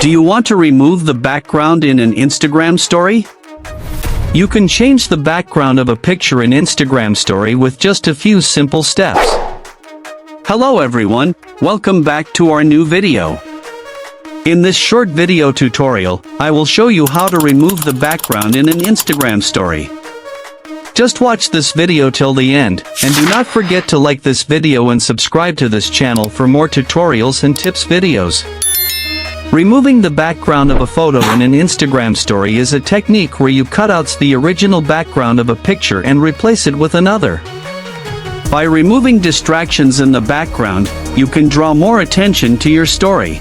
Do you want to remove the background in an Instagram story? You can change the background of a picture in Instagram story with just a few simple steps. Hello everyone, welcome back to our new video. In this short video tutorial, I will show you how to remove the background in an Instagram story. Just watch this video till the end, and do not forget to like this video and subscribe to this channel for more tutorials and tips videos. Removing the background of a photo in an Instagram story is a technique where you cut out the original background of a picture and replace it with another. By removing distractions in the background, you can draw more attention to your story.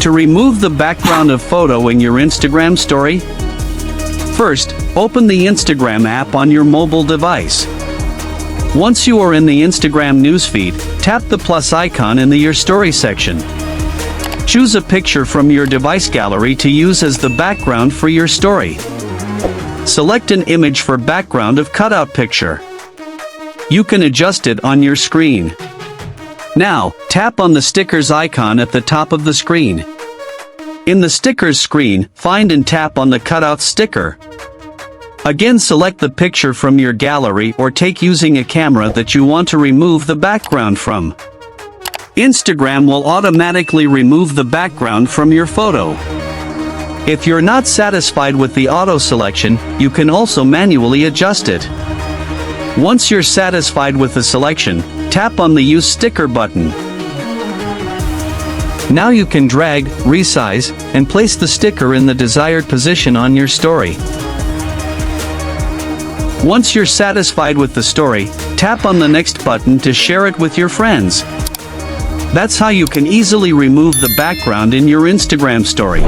To remove the background of photo in your Instagram story, first, open the Instagram app on your mobile device. Once you are in the Instagram newsfeed, tap the plus icon in the Your Story section. Choose a picture from your device gallery to use as the background for your story. Select an image for background of cutout picture. You can adjust it on your screen. Now, tap on the stickers icon at the top of the screen. In the stickers screen, find and tap on the cutout sticker. Again, select the picture from your gallery or take using a camera that you want to remove the background from. Instagram will automatically remove the background from your photo. If you're not satisfied with the auto selection, you can also manually adjust it. Once you're satisfied with the selection, tap on the Use Sticker button. Now you can drag, resize, and place the sticker in the desired position on your story. Once you're satisfied with the story, tap on the next button to share it with your friends. That's how you can easily remove the background in your Instagram story.